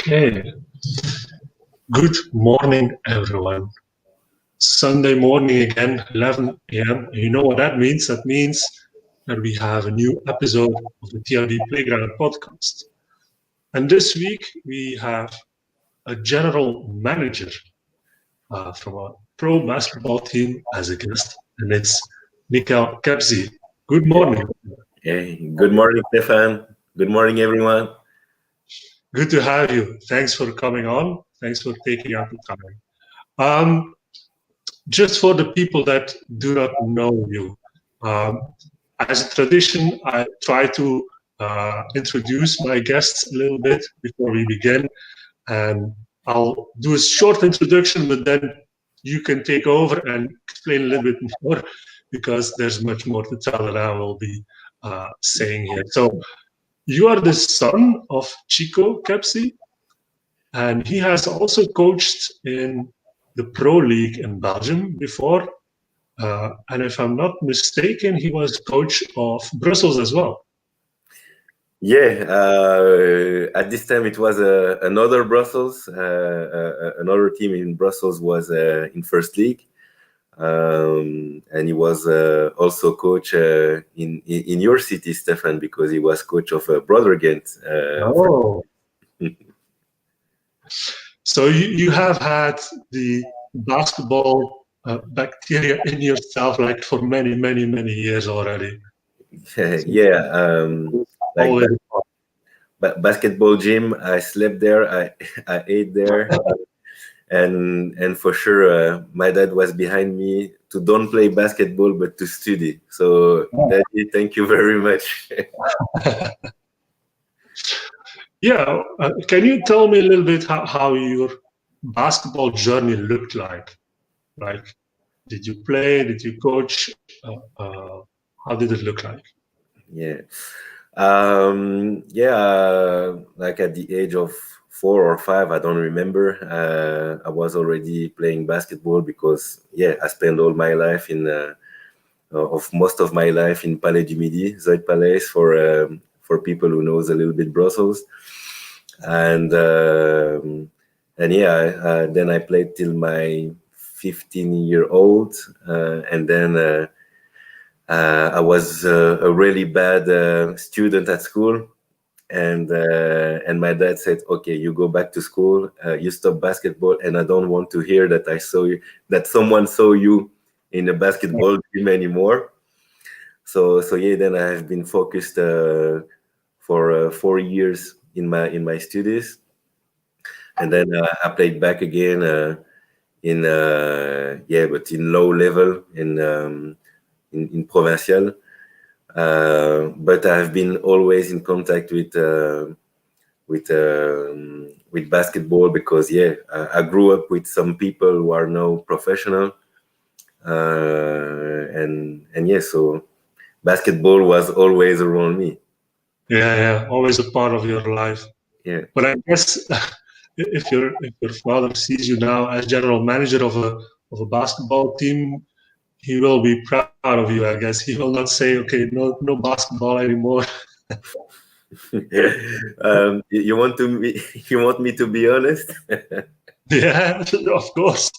Okay. Good morning, everyone. Sunday morning again, 11 a.m. You know what that means? That means that we have a new episode of the TRB Playground podcast. And this week we have a general manager from a pro basketball team as a guest, and it's Nikkel Kebsi. Good morning. Hey, good morning, Stefan. Good morning, everyone. Good to have you. Thanks for coming on. Thanks for taking out the time. Just for the people that do not know you, as a tradition, I try to introduce my guests a little bit before we begin. And I'll do a short introduction, but then you can take over and explain a little bit more because there's much more to tell that I will be saying here. So you are the son of Chico Kebsi, and he has also coached in the Pro League in Belgium before. And if I'm not mistaken, he was coach of Brussels as well. Yeah, at this time it was another Brussels. Another team in Brussels was in First League. And he was also coach in your city, Stefan, because he was coach of Brother Ghent. So you have had the basketball bacteria in yourself like for many, many, many years already. Yeah, like basketball gym. I slept there. I ate there, and for sure, my dad was behind me to don't play basketball but to study. So, Daddy, thank you very much. Yeah, can you tell me a little bit how your basketball journey looked like? Like, did you play? Did you coach? How did it look like? Yeah. Like at the age of 4 or 5, I don't remember. I was already playing basketball because, I spent all my life most of my life in Palais du Midi, Zuid Palais, for people who knows a little bit Brussels. And then I played till my 15-year-old, and then I was a really bad student at school, and my dad said, "Okay, you go back to school. You stop basketball, and I don't want to hear that someone saw you in a basketball team anymore." So then I have been focused for 4 years in my studies, and then I played back again but in low level in provincial. But I've been always in contact with basketball because I grew up with some people who are now professional, so basketball was always around me. Yeah, always a part of your life. Yeah, but I guess if your father sees you now as general manager of a basketball team, he will be proud of you. I guess he will not say, "Okay, no basketball anymore." You want me to be honest? Yeah, of course.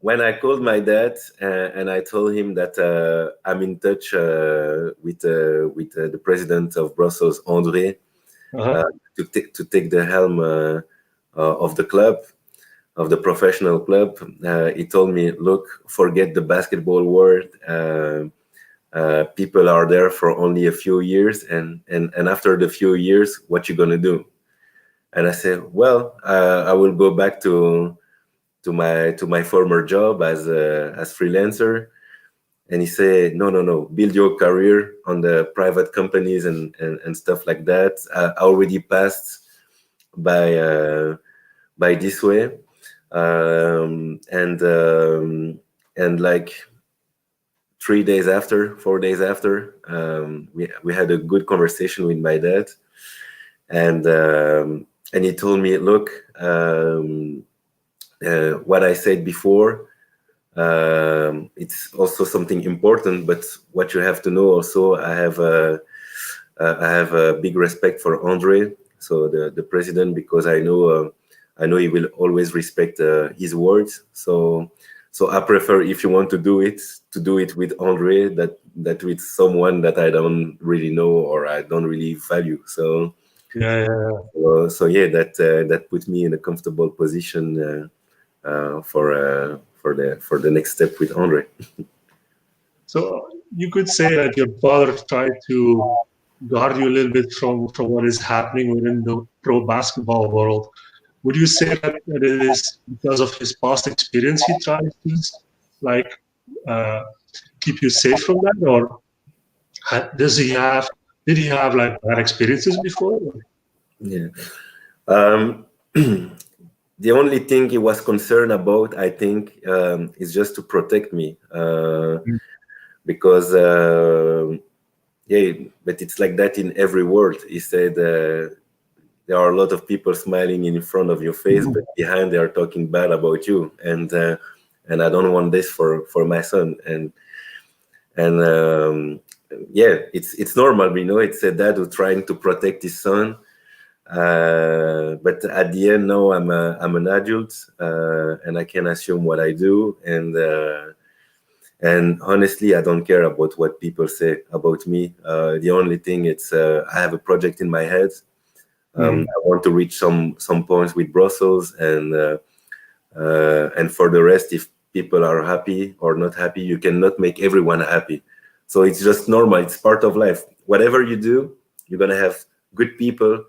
When I called my dad and I told him that I'm in touch with the president of Brussels, André, to take the helm of the club, of the professional club, he told me, "Look, forget the basketball world. People are there for only a few years, and after the few years, what you gonna do?" And I said, "Well, I will go back to my former job as freelancer." And he said, no, build your career on the private companies and stuff like that. I already passed by this way, and like 4 days after, we had a good conversation with my dad, and he told me, "Look, what I said before, it's also something important, but what you have to know also, I have a big respect for Andre, so the president, because I know he will always respect his words. So I prefer, if you want to do it with Andre, that with someone that I don't really know or I don't really value. So that put me in a comfortable position for the next step with Andre. So you could say that your father tried to guard you a little bit from what is happening within the pro basketball world. Would you say that it is because of his past experience he tries to like uh, keep you safe from that, or did he have like bad experiences before? Yeah. Um, the only thing he was concerned about, I think, is just to protect me, because but it's like that in every world. He said there are a lot of people smiling in front of your face, but behind they are talking bad about you, and I don't want this for my son, and it's normal, it's a dad who's trying to protect his son. But at the end, no, I'm an adult, and I can assume what I do, and honestly, I don't care about what people say about me. The only thing I have a project in my head. I want to reach some points with Brussels, and for the rest, if people are happy or not happy, you cannot make everyone happy. So it's just normal. It's part of life. Whatever you do, you're gonna have good people.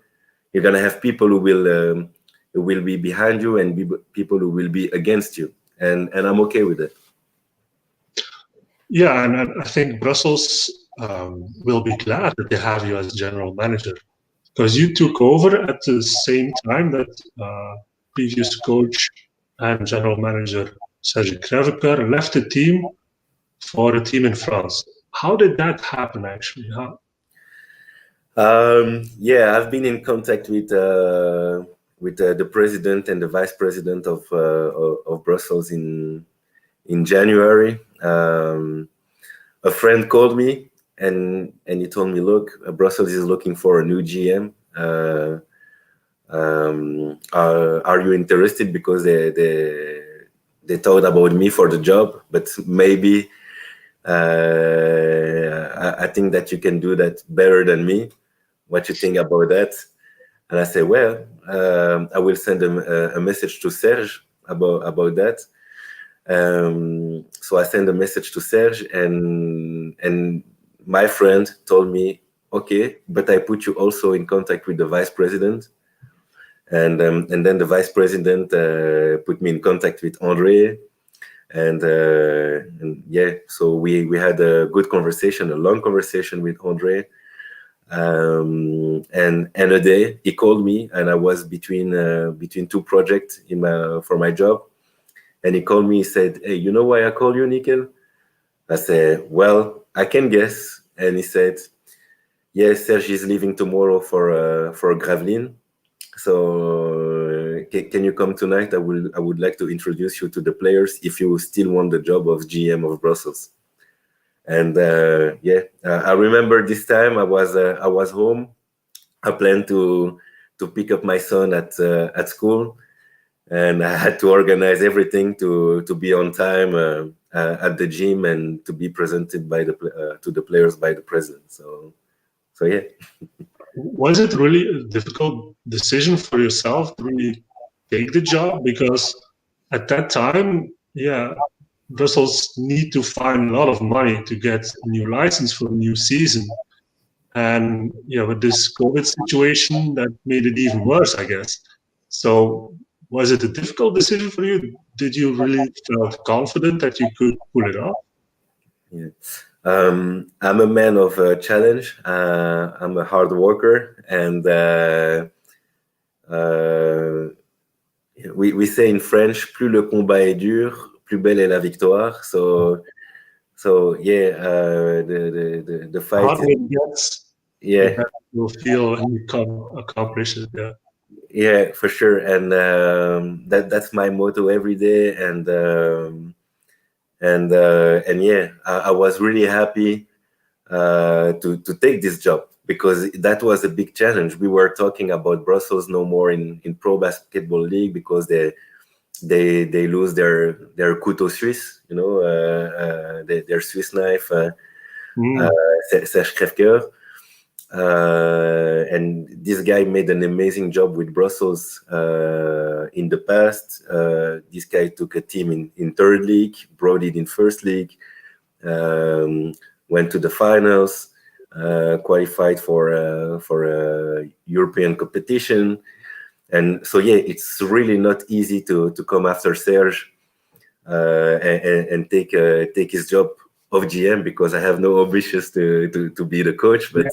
You're gonna have people who will be behind you, and people who will be against you, and I'm okay with it. Yeah, and I think Brussels will be glad that they have you as general manager, because you took over at the same time that previous coach and general manager Serge Kreveker left the team for a team in France. How did that happen, actually? I've been in contact with the president and the vice president of Brussels in January. A friend called me and he told me, look, Brussels is looking for a new GM. Are you interested? Because they thought about me for the job, but maybe I think that you can do that better than me. What you think about that? And I say, well, I will send a message to Serge about that. So I sent a message to Serge, and my friend told me, okay, but I put you also in contact with the vice president. And then the vice president put me in contact with Andre, and so we had a good conversation, a long conversation with Andre. And a day he called me, and I was between two projects for my job, and he called me. He said, "Hey, you know why I call you, Nikkel?" I said, "Well, I can guess." And he said, "Yes, Serge is leaving tomorrow for Gravelines. So can you come tonight? I would like to introduce you to the players if you still want the job of GM of Brussels." And I remember this time I was home. I planned to pick up my son at school, and I had to organize everything to be on time at the gym and to be presented to the players by the president. So yeah. Was it really a difficult decision for yourself to really take the job? Because at that time, Brussels need to find a lot of money to get a new license for a new season. And with this COVID situation, that made it even worse, I guess. So was it a difficult decision for you? Did you really feel confident that you could pull it off? Yeah. I'm a man of challenge. I'm a hard worker, and we say in French, plus le combat est dur, plus belle est la victoire. So yeah, the fight. Hard work gets, yeah, the better you'll feel and you can accomplish it. Yeah. Yeah, for sure, and that's my motto every day, and yeah, I was really happy to take this job, because that was a big challenge. We were talking about Brussels no more in Pro Basketball League because they lose their couteau suisse, their Swiss knife, sèche-crève-cœur. And this guy made an amazing job with Brussels in the past. This guy took a team in third league, brought it in first league, went to the finals, qualified for a European competition. And so, yeah, it's really not easy to come after Serge and take his job of GM, because I have no ambitions to be the coach. But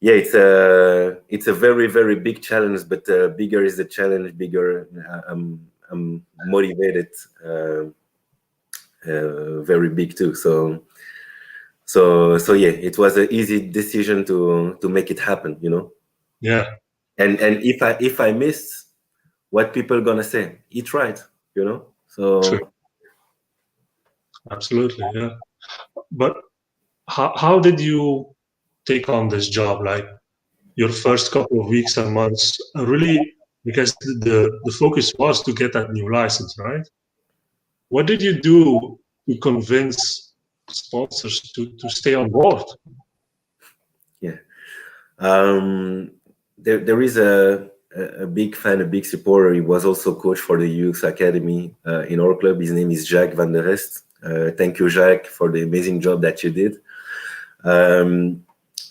yeah, it's a very, very big challenge. But bigger is the challenge, bigger I'm motivated. Very big too. So yeah, it was an easy decision to make it happen, Yeah. And if I missed, what people gonna say? He tried, So True. Absolutely, yeah. But how did you take on this job? Like your first couple of weeks and months, really, because the focus was to get that new license, right? What did you do to convince sponsors to stay on board? Yeah. There is a big fan, a big supporter. He was also coach for the youth academy in our club. His name is Jacques Van der Rest. Thank you, Jacques, for the amazing job that you did.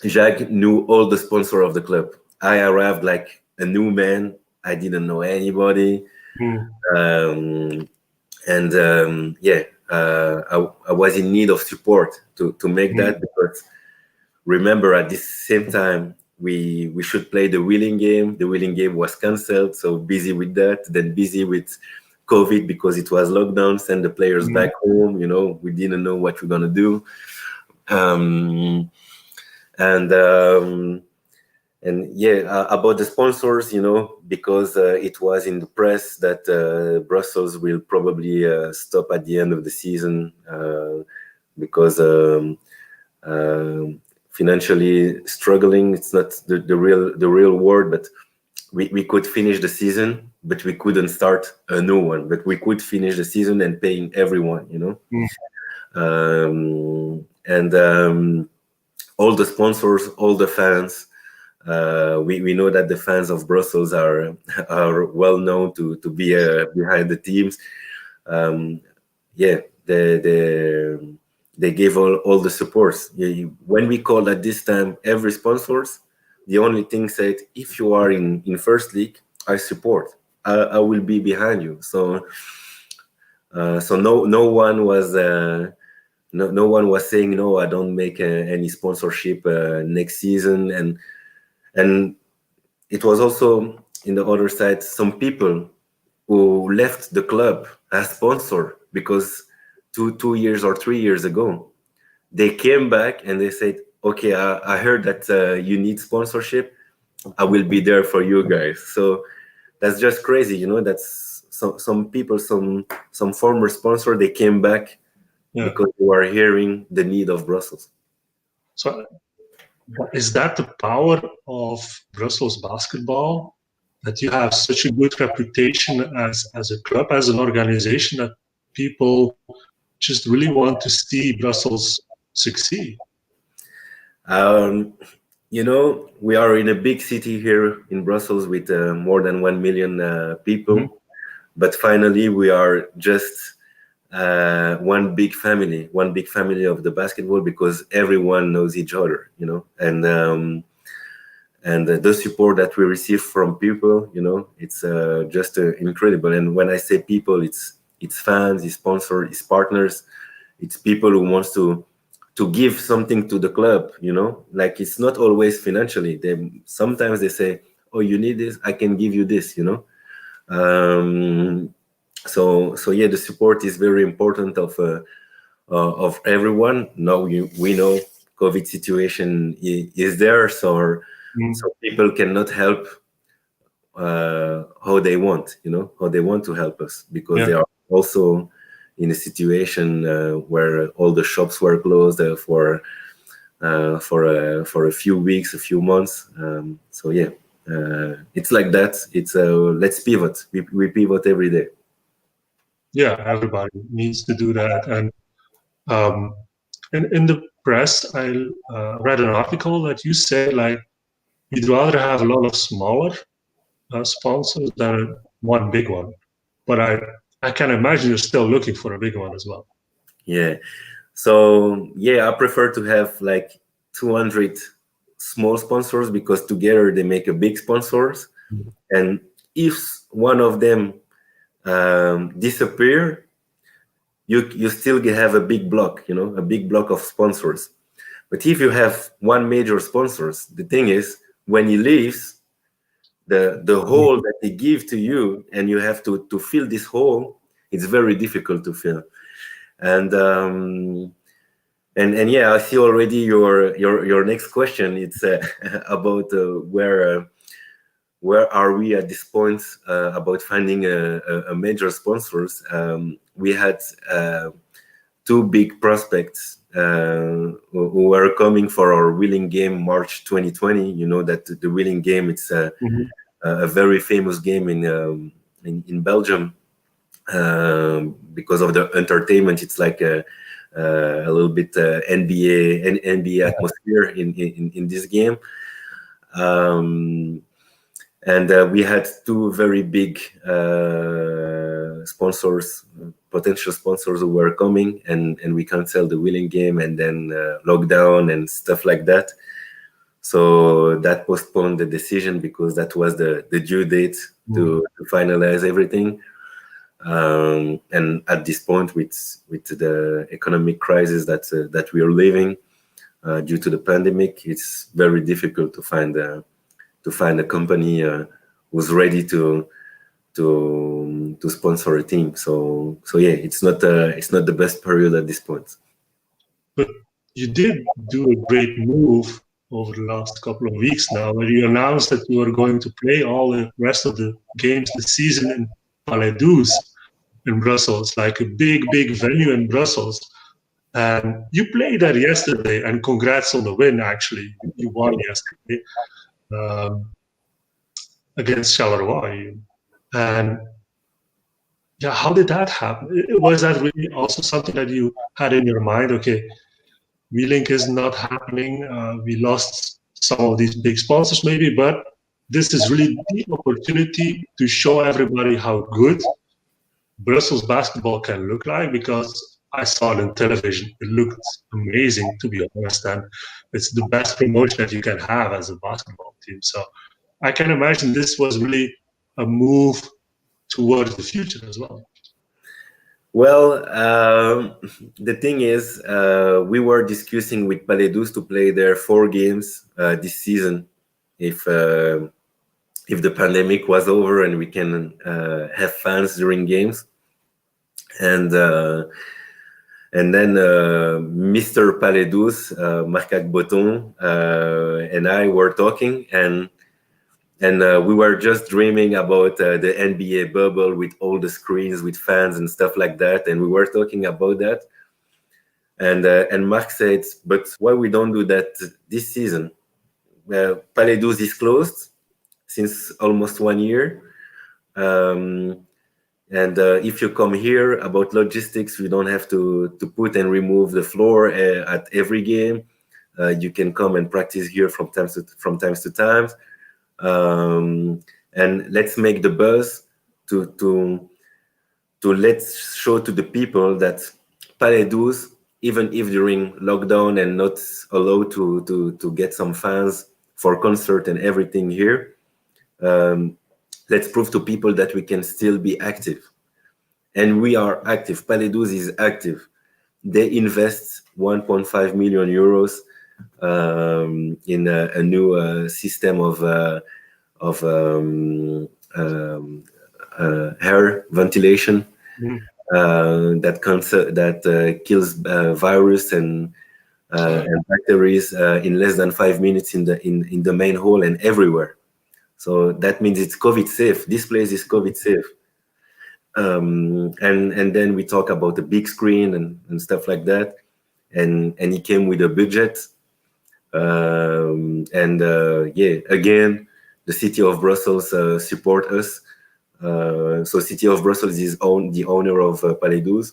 Jacques knew all the sponsors of the club. I arrived like a new man. I didn't know anybody. I was in need of support to make that, because remember, at this same time, we should play the wheeling game. The wheeling game was cancelled, so busy with that. Then busy with COVID because it was lockdown. Send the players back home. We didn't know what we're gonna do. About the sponsors, because it was in the press that Brussels will probably stop at the end of the season because financially struggling. It's not the real word, but we could finish the season, but we couldn't start a new one. But we could finish the season and paying everyone, all the sponsors, all the fans. We know that the fans of Brussels are well known to be behind the teams. They gave all the supports. When we called at this time every sponsors, the only thing said, if you are in first league, I support. I will be behind you. So no one was no one was saying no. I don't make any sponsorship next season, and it was also in the other side some people who left the club as sponsor because 2 years or 3 years ago they came back and they said, okay, I heard that you need sponsorship. I will be there for you guys. So that's just crazy, that's some people, some former sponsor, they came back because they were hearing the need of Brussels. So is that the power of Brussels basketball, that you have such a good reputation as a club, as an organization, that people just really want to see Brussels succeed? We are in a big city here in Brussels with more than 1 million people, but finally we are just one big family of the basketball, because everyone knows each other, and the support that we receive from people, it's just incredible. And when I say people, it's fans, it's sponsors, it's partners, it's people who wants to give something to the club, like it's not always financially. Sometimes they say, oh, you need this, I can give you this, So yeah, the support is very important of everyone. Now we know COVID situation is there, so people cannot help how they want, how they want to help us, because they are also in a situation where all the shops were closed for for a few weeks, a few months. So yeah, it's like that. It's let's pivot. We pivot every day. Yeah, everybody needs to do that. And in the press, I read an article that you say like you'd rather have a lot of smaller sponsors than one big one. But I can imagine you're still looking for a big one as well. Yeah. So yeah, I prefer to have like 200 small sponsors because together they make a big sponsors. Mhm. And if one of them disappear, you still have a big block, a big block of sponsors. But if you have one major sponsors, the thing is when he leaves, the hole that they give to you and you have to fill this hole, it's very difficult to fill. And and yeah, I see already your next question. It's about where are we at this point about finding a major sponsors. We had two big prospects who were coming for our wheeling game March 2020. You know that the wheeling game, it's a very famous game in Belgium because of the entertainment. It's like a little bit NBA atmosphere in this game. And we had two very big sponsors, potential sponsors who were coming, and we canceled the wheeling game, and then lockdown and stuff like that. So that postponed the decision because that was the due date to finalize everything. And at this point, with the economic crisis that we are living due to the pandemic, it's very difficult to find a company who's ready to sponsor a team. So yeah, it's not the best period at this point. But you did do a great move over the last couple of weeks now, where you announced that you are going to play all the rest of the games this season in Palais in Brussels, like a big venue in Brussels. And you played there yesterday, and congrats on the win, actually. You won yesterday against Charleroi. And yeah, how did that happen? Was that really also something that you had in your mind? Okay, WeLink is not happening. We lost some of these big sponsors, maybe, but this is really the opportunity to show everybody how good Brussels basketball can look like, because I saw it on television. It looked amazing, to be honest, and it's the best promotion that you can have as a basketball team. So I can imagine this was really a move towards the future as well. Well, the thing is, we were discussing with Palais to play their 4 games this season if the pandemic was over and we can have fans during games. And then Mr. Palais Marc Agboton, and I were talking, and we were just dreaming about the NBA bubble with all the screens, with fans and stuff like that. And we were talking about that. And Marc said, but why we don't do that this season? Palais is closed since almost 1 year. And if you come here about logistics, you don't have to put and remove the floor at every game. You can come and practice here from time to time. And let's make the buzz to let's show to the people that Palais 12, even if during lockdown and not allowed to get some fans for concert and everything here, let's prove to people that we can still be active. And we are active. Palais 12 is active. They invest 1.5 million euros in a new system of air ventilation that kills virus and bacteria in less than 5 minutes in the main hall and everywhere. So that means it's COVID safe. This place is COVID safe. And then we talk about the big screen and stuff like that. And he came with a budget And yeah, again, the city of Brussels support us. So city of Brussels is the owner of Palais 12.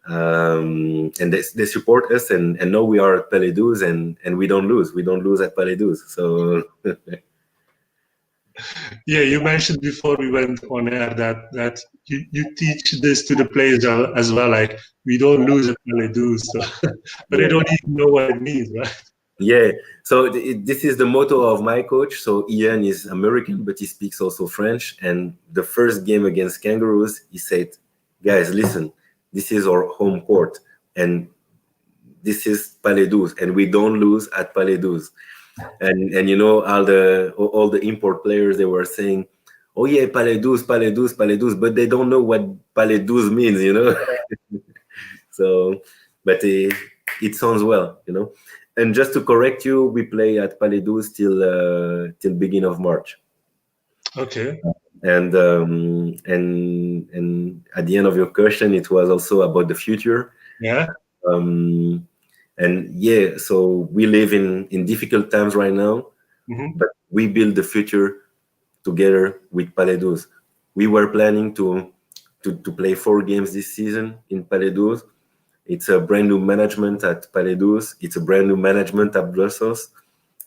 And they support us, and now we are at Palais 12, and we don't lose. We don't lose at Palais 12. So Yeah, you mentioned before we went on air that you teach this to the players as well. Like, we don't lose at Palais do so, but they yeah. don't even know what it means, right? Yeah, so this is the motto of my coach. So Ian is American, but he speaks also French. And the first game against Kangaroos, he said, "Guys, listen, this is our home court, and this is Palais 12, and we don't lose at Palais 12." And you know, all the import players, they were saying, "Oh yeah, Palais 12, Palais 12, Palais 12," but they don't know what Palais 12 means, you know. So, but it sounds well, you know. And just to correct you, we play at Palais 12 till beginning of March. Okay. And at the end of your question, it was also about the future. Yeah. Um, and yeah, so we live in difficult times right now, Hmm. but we build the future together with Palais 12. We were planning to play 4 games this season in Palais 12. It's a brand new management at Palais 12. It's a brand new management at Brussels.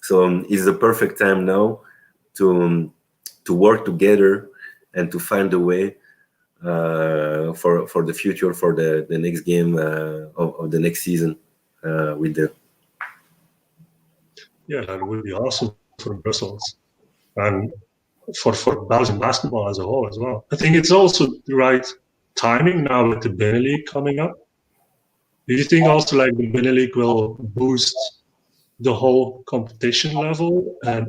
So it's the perfect time now to work together and to find a way for the future, for the next game of the next season with the. Yeah, that would be awesome for Brussels and for Belgian basketball as a whole as well. I think it's also the right timing now with the Benelux coming up. Do you think also like the Benelux will boost the whole competition level and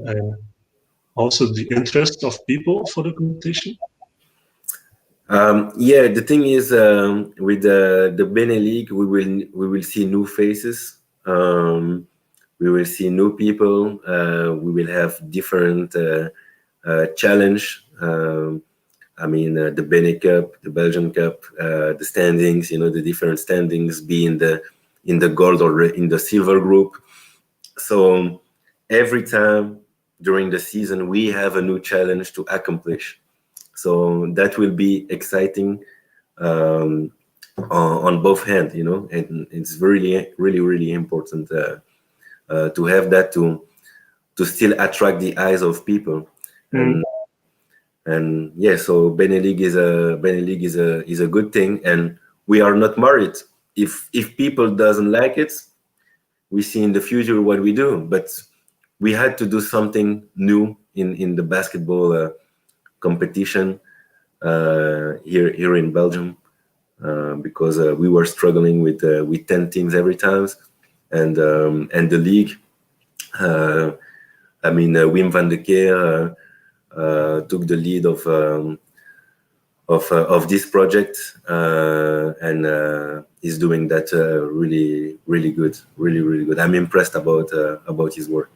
also the interest of people for the competition? Yeah, the thing is, with the Bene League, we will see new faces. We will see new people. We will have different challenge. I mean, the Bene Cup, the Belgian Cup, the standings. You know, the different standings be in the gold or in the silver group. So every time during the season, we have a new challenge to accomplish. So that will be exciting on both hands, you know, and it's really, really, really important to have that to still attract the eyes of people. Mm. And yeah, so Benelux is a good thing, and we are not married. If people doesn't like it, we see in the future what we do. But we had to do something new in the basketball competition here in Belgium, because we were struggling with 10 teams every time, and the league. Uh, I mean, Wim van de Keer took the lead of this project, and he's doing that really, really good, really, really good. I'm impressed about his work.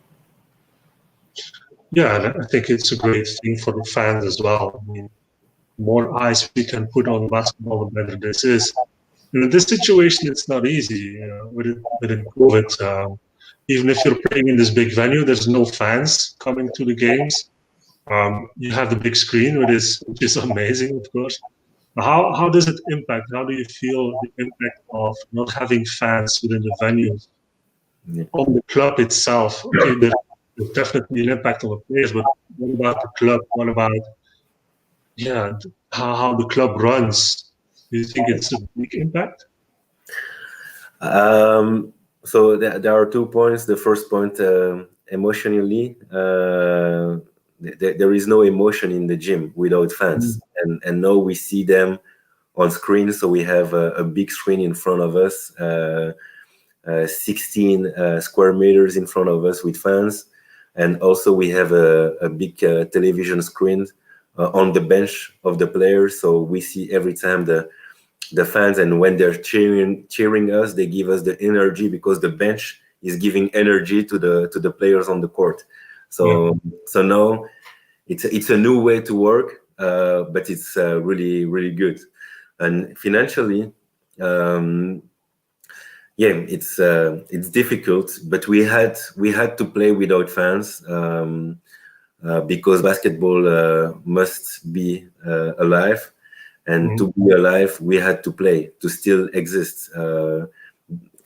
Yeah, and I think it's a great thing for the fans as well. I mean, more eyes we can put on basketball, the better this is. In this situation, it's not easy. You know, within COVID, even if you're playing in this big venue, there's no fans coming to the games. You have the big screen, which is amazing, of course. How does it impact? How do you feel the impact of not having fans within the venues Yeah. on the club itself? Okay, there's definitely an impact on the players, but what about the club? What about how the club runs? Do you think it's a big impact? Um, so there are 2 points. The first point, emotionally, there is no emotion in the gym without fans, and now we see them on screen. So we have a big screen in front of us, 16 square meters in front of us with fans, and also we have a big television screen on the bench of the players. So we see every time the fans, and when they're cheering us, they give us the energy, because the bench is giving energy to the players on the court. Yeah. So now it's a new way to work, but it's really, really good. And financially, yeah, it's difficult, but we had to play without fans, because basketball must be alive, and Mhm. to be alive, we had to play to still exist.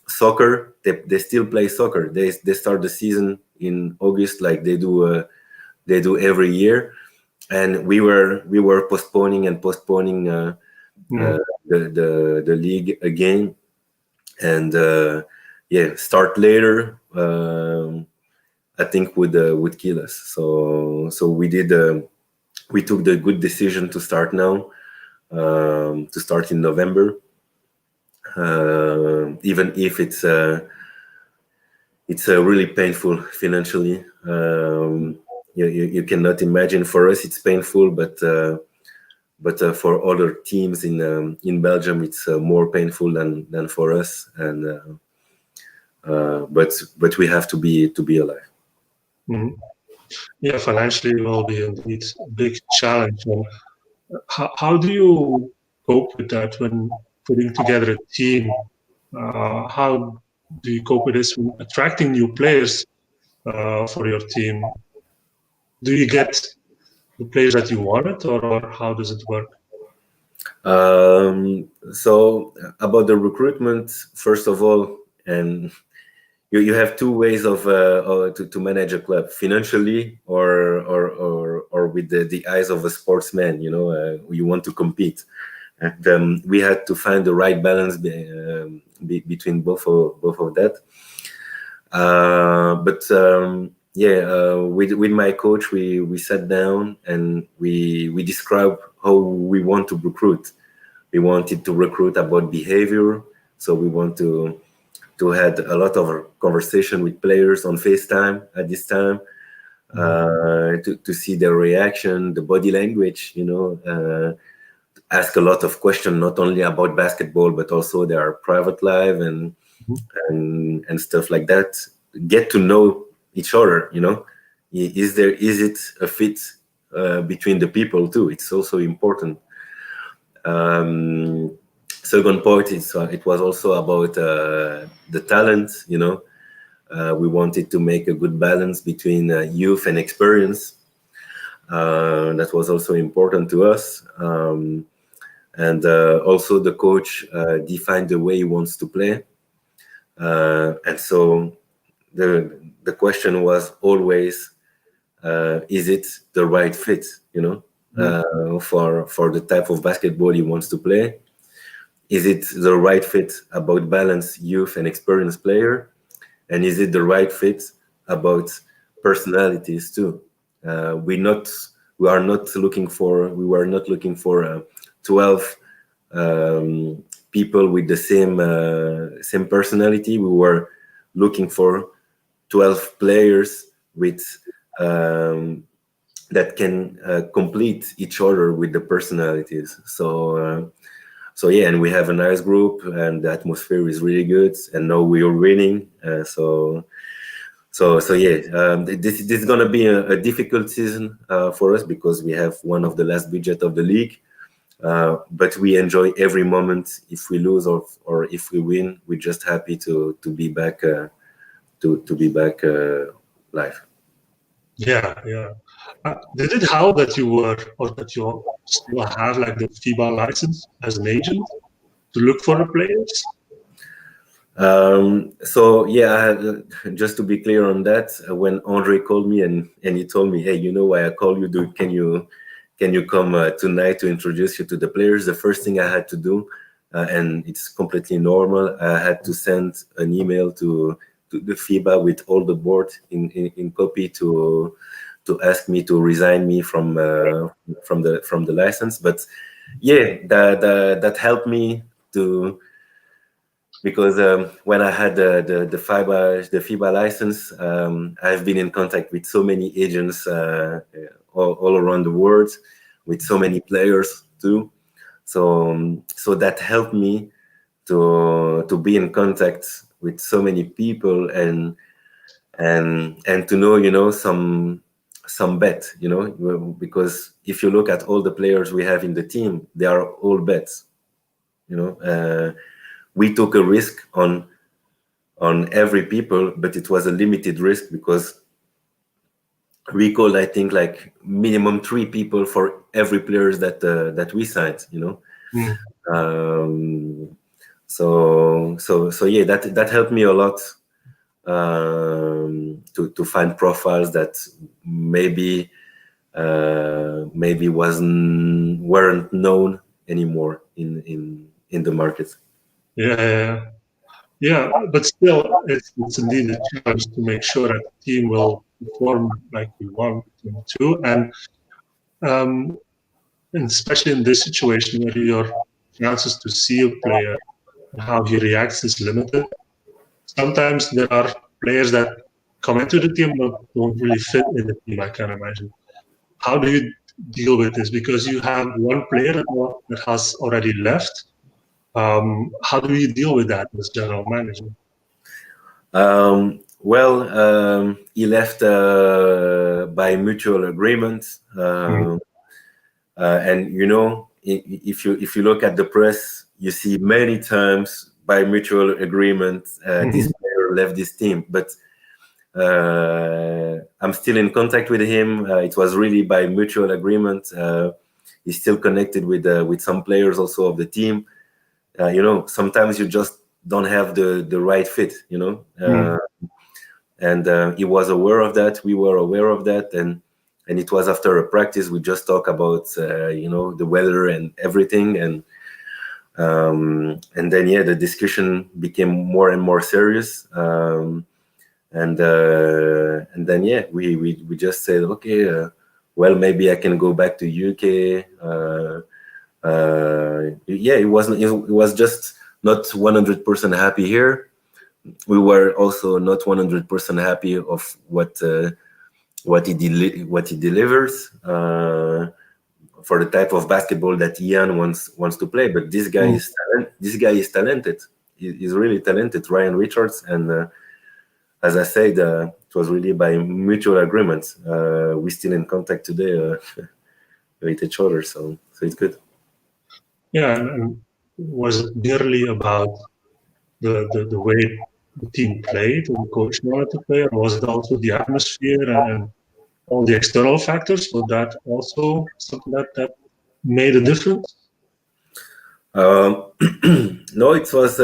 Soccer, they still play soccer. They start the season in August like they do every year, and we were postponing and postponing uh, Mhm. the league again, and yeah, start later. I think would kill us. So we took the good decision to start now, to start in November, even if it's really painful financially. You cannot imagine. For us, it's painful, but for other teams in Belgium, it's more painful than for us. And but we have to be alive. Mhm. Yeah, financially will be indeed a big challenge. And how do you cope with that when putting together a team? How do you cope with this when attracting new players for your team? Do you get the players that you wanted, or how does it work? So about the recruitment, first of all, and you have two ways to manage a club: financially, or with the eyes of a sportsman. You want to compete, and we had to find the right balance between both of that. But yeah, with my coach, we sat down and we described how we want to recruit. We wanted to recruit about behavior, so we want to had a lot of conversation with players on FaceTime at this time, Mhm. to see their reaction, the body language, ask a lot of questions, not only about basketball, but also their private life Mhm. and stuff like that. Get to know each other, is it a fit between the people too? It's also important. um, Second point is it was also about the talent. We wanted to make a good balance between youth and experience. That was also important to us. And also the coach defined the way he wants to play. And so the question was always, is it the right fit, Mhm. for the type of basketball he wants to play? Is it the right fit about balance, youth, and experienced player? And is it the right fit about personalities too? We are not looking for. We were not looking for 12 people with the same personality. We were looking for 12 players with um, that can complete each other with the personalities. So yeah, and we have a nice group, and the atmosphere is really good. And now we are winning. So yeah, this is gonna be a difficult season for us because we have one of the last budget of the league. But we enjoy every moment. If we lose or if we win, we're just happy to be back to be back live. Yeah, yeah. Did it help that you were, or that you still have like the FIBA license as an agent to look for the players? So yeah, just to be clear on that, when Andre called me and he told me, hey, you know why I call you? Can you come tonight to introduce you to the players? The first thing I had to do, and it's completely normal, I had to send an email to the FIBA with all the board in copy to ask me to resign me from the license. But yeah, that helped me to, because when I had the FIBA license, I've been in contact with so many agents all around the world, with so many players too. So that helped me to be in contact with so many people and to know, some bet, because if you look at all the players we have in the team, they are all bets. We took a risk on on every people, but it was a limited risk because we called, I think, like minimum 3 people for every players that we signed, you know. Mm. So yeah, that helped me a lot, to find profiles that maybe weren't known anymore in the market. Yeah, yeah, but still, it's indeed a challenge to make sure that the team will perform like you want them to, um, and especially in this situation where your chances to see a player and how he reacts is limited. Sometimes there are players that come into the team but don't really fit in the team, I can imagine. How do you deal with this? Because you have one player that has already left. How do you deal with that as general manager? He left by mutual agreement, Mm. and you know, if you look at the press, you see many times by mutual agreement this player left this team, but I'm still in contact with him. It was really by mutual agreement. He's still connected with some players also of the team. You know, sometimes you just don't have the right fit, you know. And he was aware of that. We were aware of that, and it was after a practice. We just talk about you know, the weather and everything, and then yeah, the discussion became more and more serious. And then yeah, we just said, okay, well, maybe I can go back to UK. Yeah, it was just not 100% happy here. We were also not 100% happy of what he delivers for the type of basketball that Ian wants to play. But this guy is talented. He's really talented, Ryan Richards, and as I said, it was really by mutual agreement. We're still in contact today with each other, so it's good. Yeah, and was it merely about the way the team played or the coach wanted to play, or was it also the atmosphere and all the external factors? Was that also something that made a difference? Um, no, it was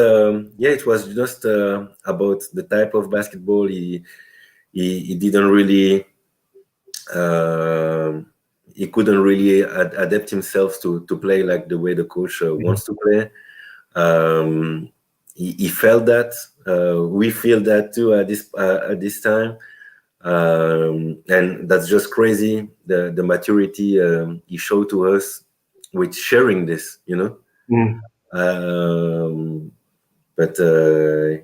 just about the type of basketball. He didn't really he couldn't really adapt himself to play like the way the coach wants to play. He felt that. We feel that too at this time. And that's just crazy, the maturity he showed to us with sharing this, you know. But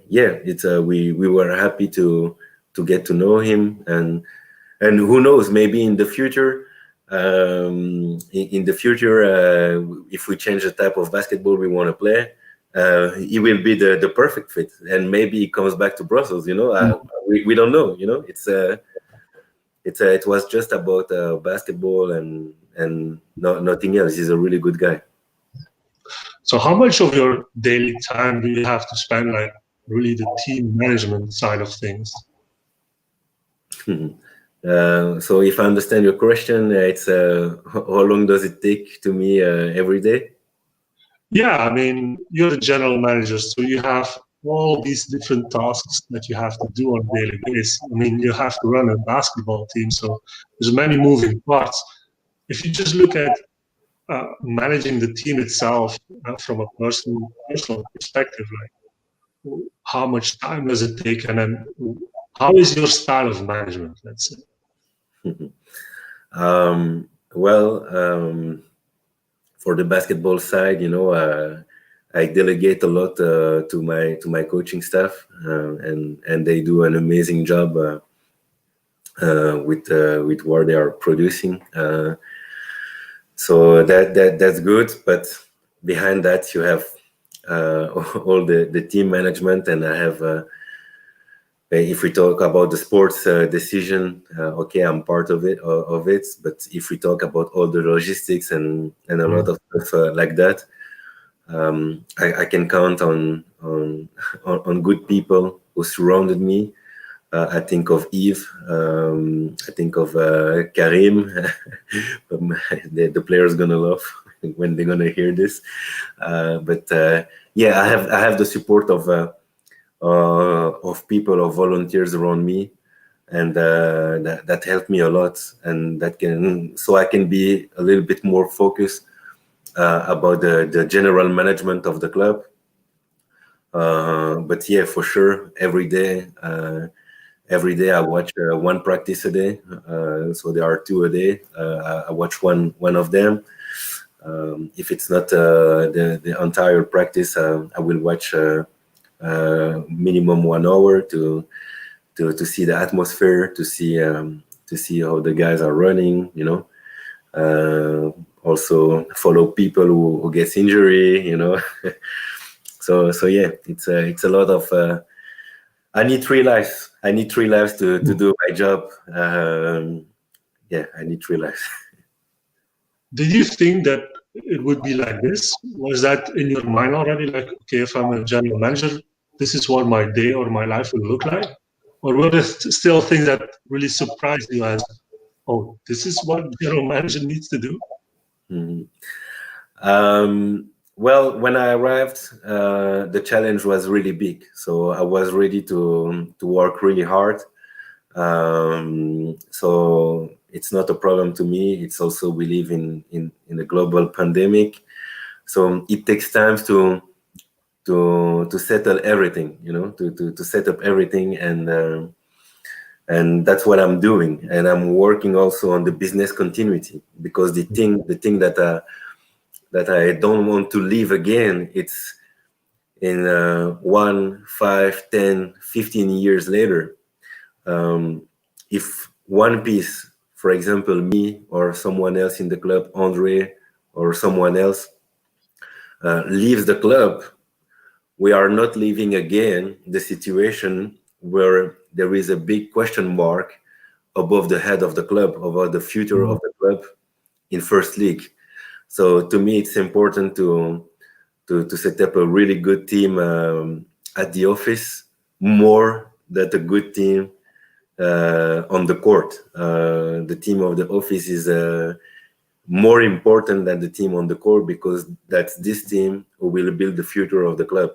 yeah, it's we were happy to get to know him, and who knows, maybe in the future, in the future, if we change the type of basketball we want to play, he will be the perfect fit, and maybe he comes back to Brussels, you know. We don't know, you know. It was just about basketball and nothing else. He's a really good guy. So how much of your daily time do you have to spend like really the team management side of things? So if I understand your question, it's how long does it take to me every day? Yeah, I mean, you're a general manager, so you have all these different tasks that you have to do on a daily basis. I mean, you have to run a basketball team, so there's many moving parts. If you just look at managing the team itself from a personal perspective, like how much time does it take, and then how is your style of management? Let's say. For the basketball side, you know, I delegate a lot to my coaching staff, and they do an amazing job with what they are producing. So that's good, but behind that you have all the team management, and I have. If we talk about the sports decision, okay, I'm part of it. But if we talk about all the logistics and a lot of stuff like that, I can count on good people who surrounded me. I think of Yves. I think of Karim. The players gonna love when they're gonna hear this. But yeah, I have the support of people, of volunteers around me, and that helped me a lot. And so I can be a little bit more focused about the general management of the club. But yeah, for sure, every day I watch one practice a day. So there are two a day. I watch one of them. If it's not the entire practice, I will watch minimum 1 hour to see the atmosphere, to see how the guys are running. Also follow people who gets injury. So yeah, it's a lot of. I need 3 lives. I need 3 lives to do my job. Yeah, I need 3 lives. Did you think that it would be like this? Was that in your mind already? Like, okay, if I'm a general manager, this is what my day or my life will look like? Or were there still things that really surprised you as, oh, this is what general manager needs to do? Well, when I arrived, the challenge was really big. So I was ready to work really hard. So it's not a problem to me. It's also we live in a global pandemic, so it takes time to settle everything. To set up everything, and that's what I'm doing. And I'm working also on the business continuity, because the thing that I don't want to leave again, it's in 1, 5, 10, 15 years later. If one piece, for example, me or someone else in the club, Andre or someone else, leaves the club, we are not leaving again the situation where there is a big question mark above the head of the club, about the future of the club in first league. So to me, it's important to set up a really good team at the office, more than a good team on the court. The team of the office is more important than the team on the court, because that's this team who will build the future of the club.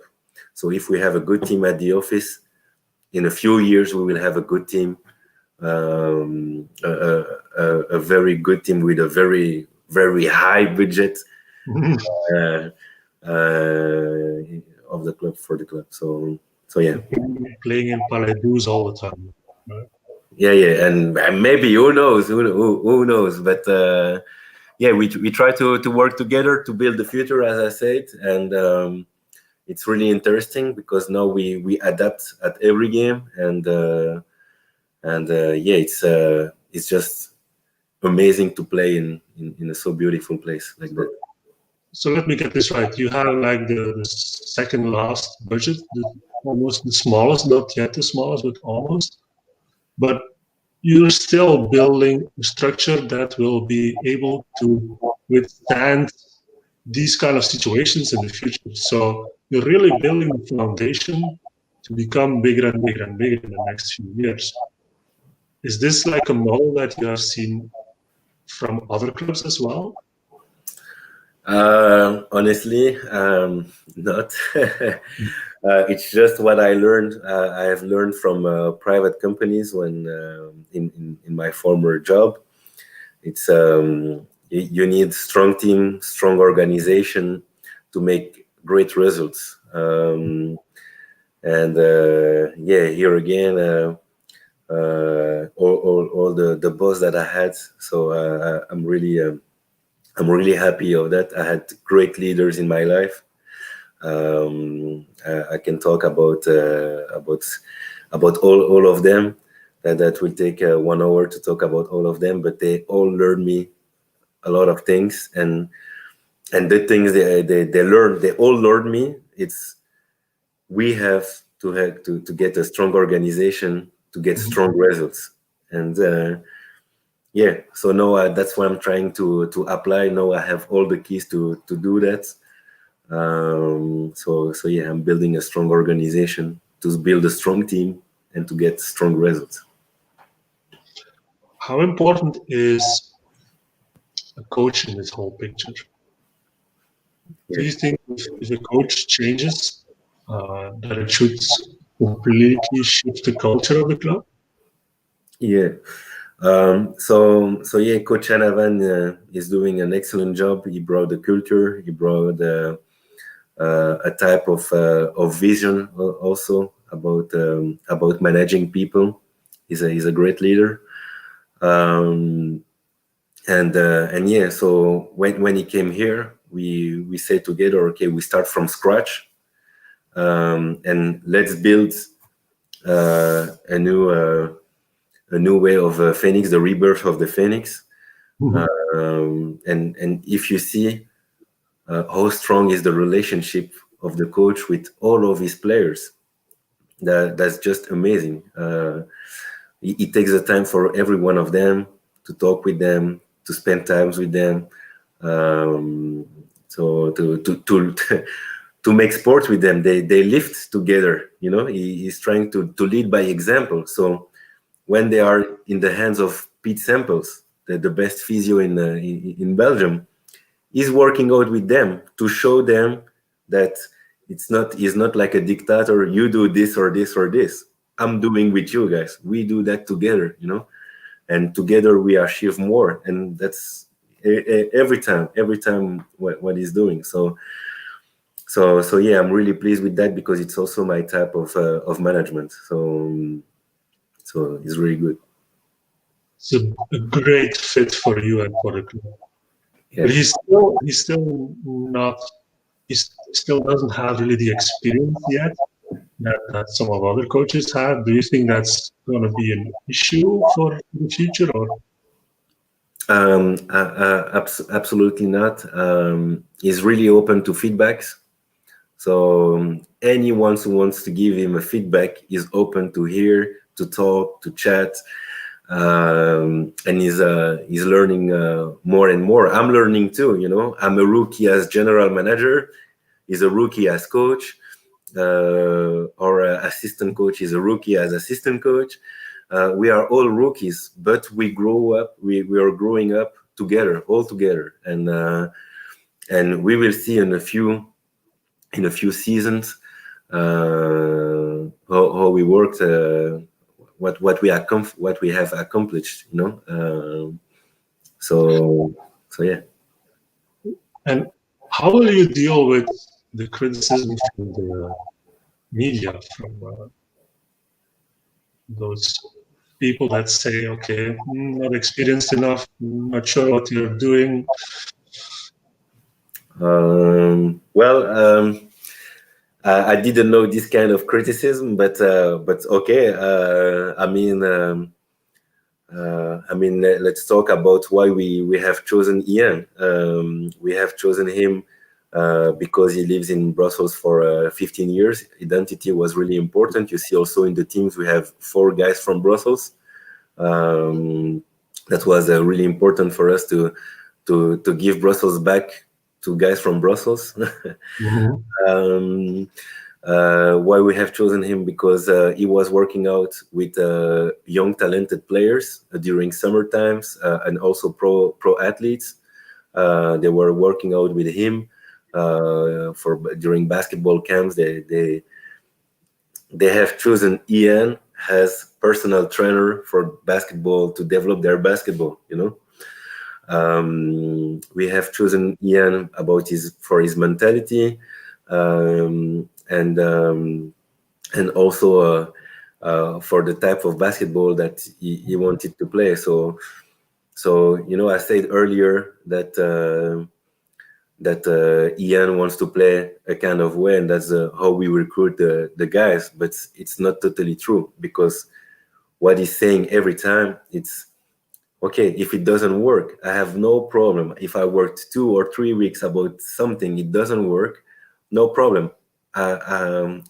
So if we have a good team at the office, in a few years we will have a good team, a very good team with a very, very high budget of the club, for the club. So yeah. Playing in Palais all the time. Right? Yeah, and maybe who knows? Who knows? But yeah, we try to work together to build the future, as I said, and it's really interesting, because now we adapt at every game, and yeah, it's just amazing to play in a so beautiful place like that. So let me get this right. You have like the second last budget, almost the smallest, not yet the smallest, but almost. But you're still building a structure that will be able to withstand these kind of situations in the future. So you're really building the foundation to become bigger and bigger and bigger in the next few years. Is this like a model that you have seen from other clubs as well? Honestly, not. It's just what I learned. I have learned from private companies when in my former job. It's you need strong team, strong organization to make great results. And yeah, here again, all the boss that I had. So I'm really happy of that. I had great leaders in my life. I can talk about all of them. That will take 1 hour to talk about all of them, but they all learned me a lot of things, and the things they all learned me. It's we have to get a strong organization to get strong results, and yeah. So now that's what I'm trying to apply. Now I have all the keys to do that. So yeah, I'm building a strong organization to build a strong team and to get strong results. How important is a coach in this whole picture? Do you think if a coach changes, that it should completely shift the culture of the club? Yeah. So yeah, Coach Hanavan is doing an excellent job. He brought the culture. He brought a type of vision also about managing people. He's a great leader. And yeah, so when he came here, we said together, okay, we start from scratch, and let's build a new way of Phoenix, the rebirth of the Phoenix. And if you see how strong is the relationship of the coach with all of his players, that's just amazing. He takes the time for every one of them to talk with them, to spend times with them, so to make sports with them. They lift together. He's trying to lead by example. So when they are in the hands of Pete Samples, the best physio in Belgium, he's working out with them to show them that he's not like a dictator. You do this or this or this. I'm doing with you guys. We do that together, and together we achieve more. And that's every time what he's doing. So yeah, I'm really pleased with that because it's also my type of management. So it's really good. It's a great fit for you and for the club. Yeah. But he's still not, he still doesn't have really the experience yet that some of other coaches have. Do you think that's going to be an issue for the future, or? Absolutely not. He's really open to feedbacks. So anyone who wants to give him a feedback is open to hear, to talk, to chat. And he's learning more and more. I'm learning too. I'm a rookie as general manager. He's a rookie as coach. Our assistant coach is a rookie as assistant coach. We are all rookies, but we grow up. We are growing up together, all together, and we will see in a few seasons how we worked, what we have accomplished. So yeah. And how will you deal with the criticism from the media, from those people that say, okay, not experienced enough, not sure what you're doing? Well, I didn't know this kind of criticism, but okay. Let's talk about why we have chosen Ian. We have chosen him because he lives in Brussels for 15 years. Identity was really important. You see also in the teams we have 4 guys from Brussels. That was really important for us to give Brussels back to guys from Brussels. Why we have chosen him, because he was working out with young talented players during summer times, and also pro athletes. They were working out with him during basketball camps. They have chosen Ian as personal trainer for basketball to develop their basketball. We have chosen Ian for his mentality, and also for the type of basketball that he wanted to play. So I said earlier that Ian wants to play a kind of way, and that's how we recruit the guys. But it's not totally true, because what he's saying every time, it's okay, if it doesn't work, I have no problem. If I worked 2 or 3 weeks about something, it doesn't work, no problem. I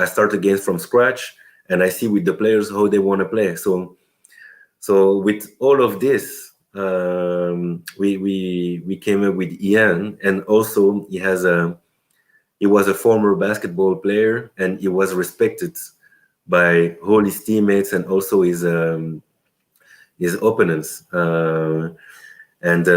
start again from scratch, and I see with the players how they want to play. So with all of this, we came up with Ian, and also he has a he was a former basketball player, and he was respected by all his teammates and also his opponents. And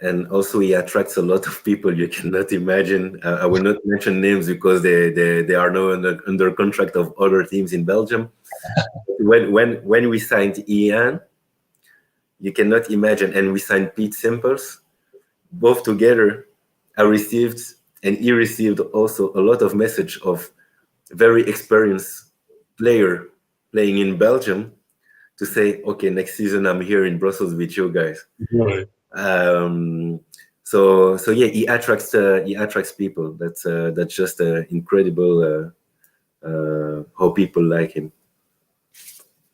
and also he attracts a lot of people you cannot imagine. I will not mention names because they are now under contract of other teams in Belgium. When we signed Ian, you cannot imagine, and we signed Pete Simples, both together. I received and he received also a lot of message of very experienced player playing in Belgium to say, okay, next season I'm here in Brussels with you guys. Right. So yeah, he attracts people. That's just incredible how people like him.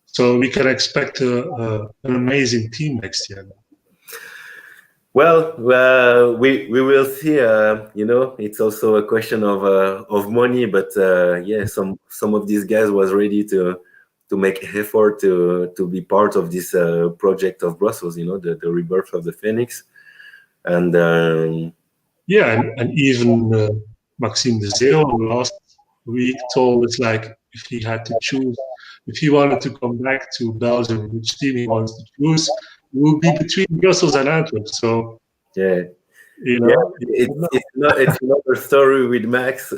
So we can expect an amazing team next year. Well, we will see. It's also a question of money, but yeah, some of these guys was ready to make effort to be part of this project of Brussels. The rebirth of the Phoenix, and yeah, and even Maxime de Zeo last week told us like if he had to choose, if he wanted to come back to Belgium, which team he wants to choose, it would be between Brussels and Antwerp. So yeah. It's another story with Max.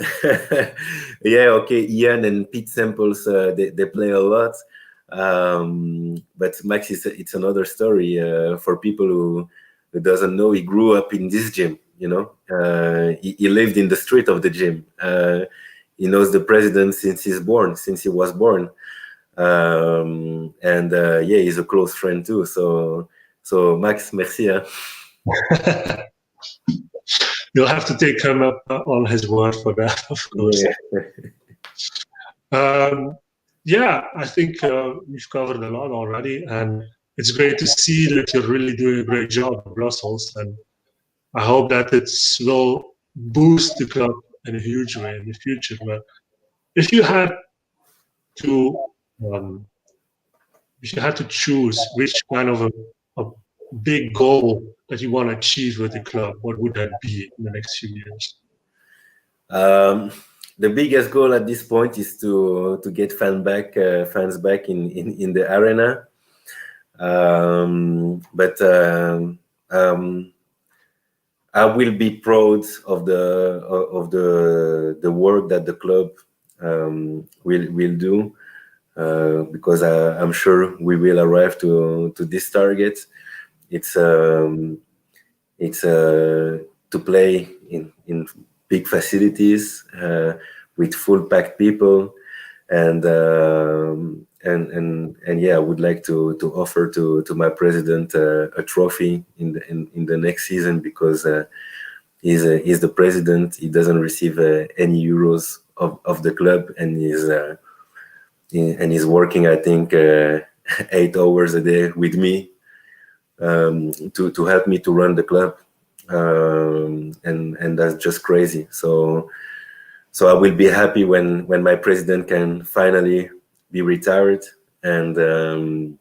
Yeah, okay, Ian and Pete Samples, they play a lot, but Max it's another story for people who doesn't know. He grew up in this gym. He lived in the street of the gym. He knows the president since he was born, and yeah, he's a close friend too. So Max, merci. You'll have to take him up on his word for that, of course. Yeah, I think we've covered a lot already, and it's great to see that you're really doing a great job in Brussels, and I hope that it will boost the club in a huge way in the future. But if you had to, choose which kind of a big goal that you want to achieve with the club, what would that be in the next few years? The biggest goal at this point is to get fans back in the arena. But I will be proud of the work that the club will do, because I'm sure we will arrive to this target. It's to play in big facilities with full packed people, and yeah, I would like to offer to my president a trophy in the next season, because he's the president. He doesn't receive any euros of the club, and he's working, I think, 8 hours a day with me to help me to run the club. And that's just crazy. So I will be happy when my president can finally be retired, and that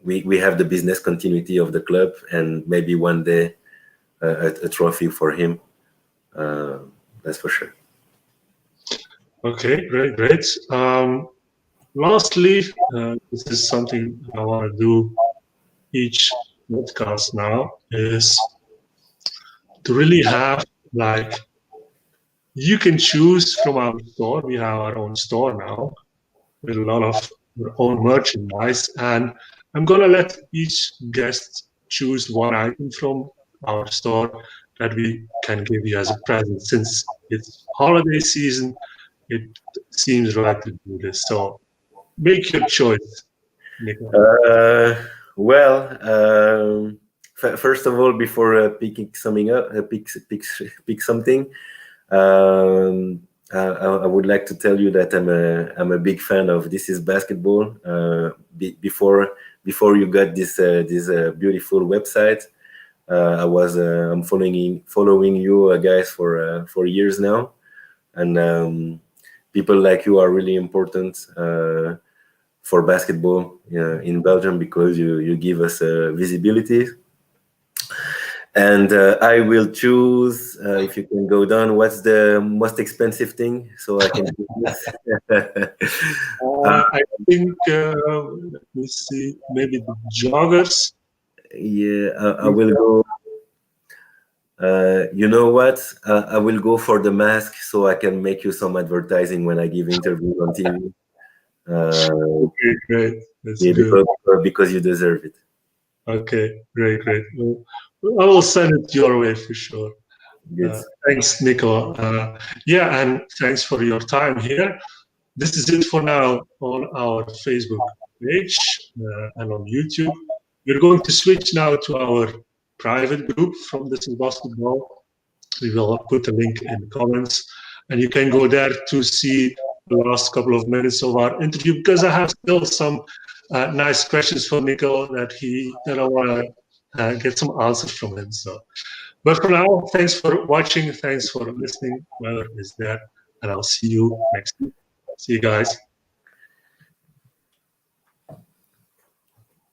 we have the business continuity of the club, and maybe one day a trophy for him. That's for sure. Okay, great. Lastly, this is something I want to do each podcast now, is to really have, like, you can choose from our store. We have our own store now with a lot of our own merchandise, and I'm gonna let each guest choose one item from our store that we can give you as a present. Since it's holiday season, it seems right to do this. So make your choice, Nikkel. First of all, before picking something up, pick something. I would like to tell you that I'm a big fan of This Is Basketball. Before you got this beautiful website, I'm following you guys for years now, and people like you are really important for basketball in Belgium, because you give us visibility. And I will choose, if you can go down, what's the most expensive thing so I can do this? I think, let me see, maybe the joggers. Yeah, I will go. You know what? I will go for the mask so I can make you some advertising when I give interviews on TV. Okay, great. That's Yeah, good. because you deserve it. Okay, great, great. Well, I will send it your way for sure. Good. Thanks, Nico. Yeah, and thanks for your time here. This is it for now on our Facebook page and on YouTube. We're going to switch now to our private group from This is Basketball. We will put a link in the comments, and you can go there to see the last couple of minutes of our interview because I have still some nice questions for Nico that I want to get some answers from him. So, but for now, thanks for watching, thanks for listening, whoever is there, and I'll see you next week. See you guys.